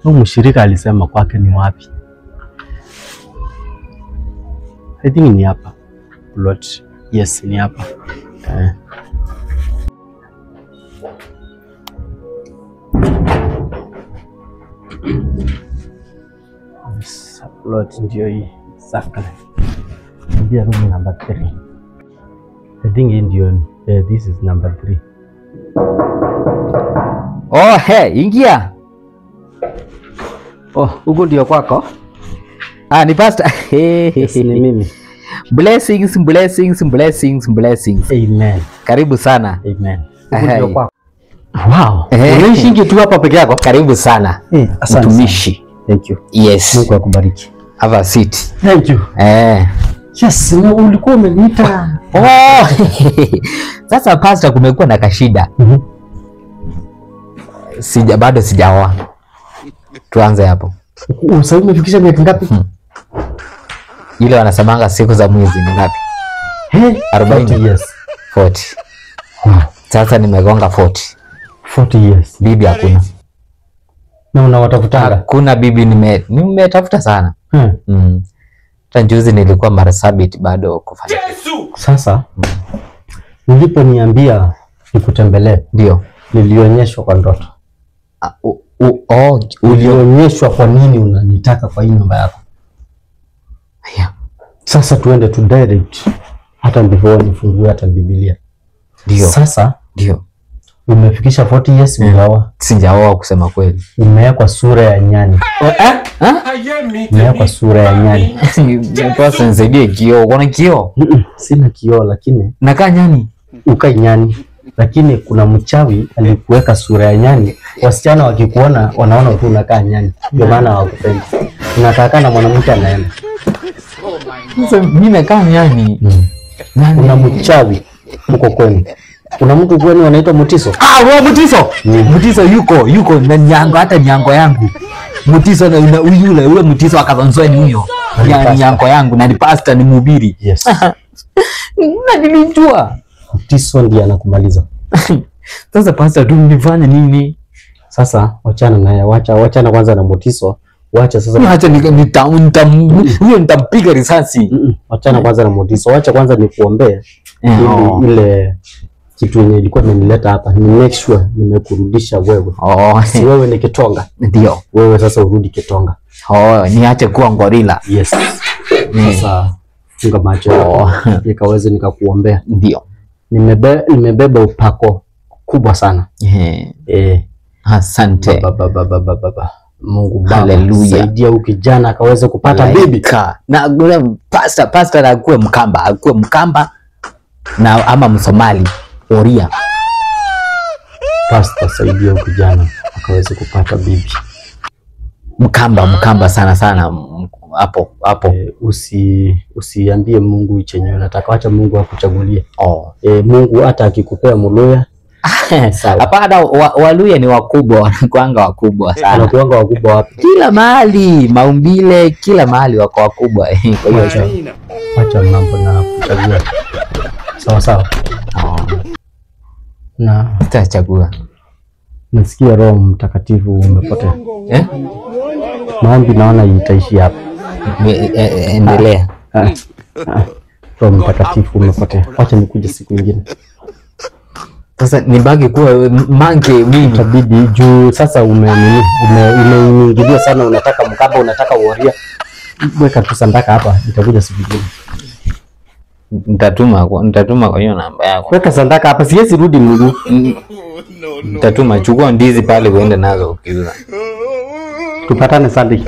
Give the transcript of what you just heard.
Huyu mshirika alisema kwake ni wapi? I think ni hapa. Plot. Yes, ni hapa. Plot ndio hii. Exactly. Ndio room number 3. I think ndio this is number 3. Oh, hey, ingia. Oh, huko ndio kwako? Ni pastor. Yes, ni mimi. Blessings, blessings, blessings, blessings. Amen. Karibu sana. Amen. Huko ndio kwako. Wow. Unaishi tu hapa peke yako? Karibu sana. Asante. Mtumishi. Thank you. Yes. Mungu akubariki. Have a seat. Thank you. Yes, ulikuwa umeniita. Oh. Sasa pastor, kumekuwa na kashida. Bado sijaoa. Tuanze hapo. Sasa umefikisha miaka ngapi? Ile wanasemanga siku za mwezi ni ngapi? 40 years. 40. Sasa nimegonga 40. 40 years. Bibi hakuna. Na unawatafutanga? Kuna bibi nimetafuta sana. Tanjuzi nilikuwa Marsabit bado kufanya. Sasa niliponiambia nikutembelee, ndio nilionyeshwa kwa ndoto. Ulionyeshwa kwa nini unanitaka kwa hii nyumba yako. Sasa tuende tu direct hata before nifungue hata Biblia. Ndio. Sasa ndio. Umefikisha 40 years umeoa? Sijaoa kusema kweli. Umewekwa sura ya nyani. Umewekwa sura ya nyani. Pasa nisaidie kioo. Kuna kioo? Sina kioo lakini nakaa nyani. Ukai nyani. Lakini kuna mchawi alikuweka sura ya nyani. Wasichana wakikuona wanaona tu unakaa nyani. Ndio maana hawakupendi. Unataka na mwanamke anaenda. Sasa mimi nakaa nyani. Kuna mchawi uko kwenu. Kuna mtu kwenu anaitwa Mutiso? Wewe Mutiso. Mutiso yuko na nyango, hata nyango yangu. Mutiso na yule Mutiso akazonzoa ni huyo. Nyango yangu na ni pastor, ni mhubiri. Yes. Na nilijua Mutiso ndiye anakumaliza. Sasa pastor tu nifanye nini? Sasa wachana naye, wachana kwanza na Mutiso. Wacha sasa. Acha huyo nitampiga risasi. Wachana kwanza na Mutiso. Wacha kwanza nikuombee. Ile kitu yenye ilikuwa imenileta hapa ni make sure nimekurudisha wewe. Si wewe ni Kitonga. Ndio. Wewe sasa urudi Kitonga. Niache kuwa ngorila. Yes. Sasa funga macho nikaweze nikakuombea. Ndio. Nimebeba upako kubwa sana. Asante. Mungu Baba, saidia huyu kijana akaweze kupata bibi. Na pastor akuwe Mkamba na ama Msomali Oria. Pastor, saidia huyu kijana akaweze kupata bibi. Mkamba sana hapo. Usiambie Mungu chenye unataka, acha Mungu akuchagulie. Mungu hata akikupea Muluya. Hapana, Waluya ni wakubwa, wanakuanga wakubwa sana. Wanakuanga wakubwa wapi? Kila mahali, Maumbile, kila mahali wako wakubwa. Kwa hiyo acha mambo na kuchagua. Sawa. Na tutachagua. Nasikia Roho Mtakatifu umepotea. Maombi naona itaishi hapa. Endelea. Roho Mtakatifu umepotea. Acha nikuje siku nyingine. Sasa nibaki kuwa manke mimi. Itabidi juu sasa umeingilia sana, unataka Mkamba, unataka Woria. Weka tu sandaka hapa, nitakuja siku nyingine. Nitatuma kwa hiyo namba yako. Weka sandaka hapa, siwezi rudi mguu. Nitatuma, chukua ndizi pale uende nazo ukiuza. Tupatane Sunday.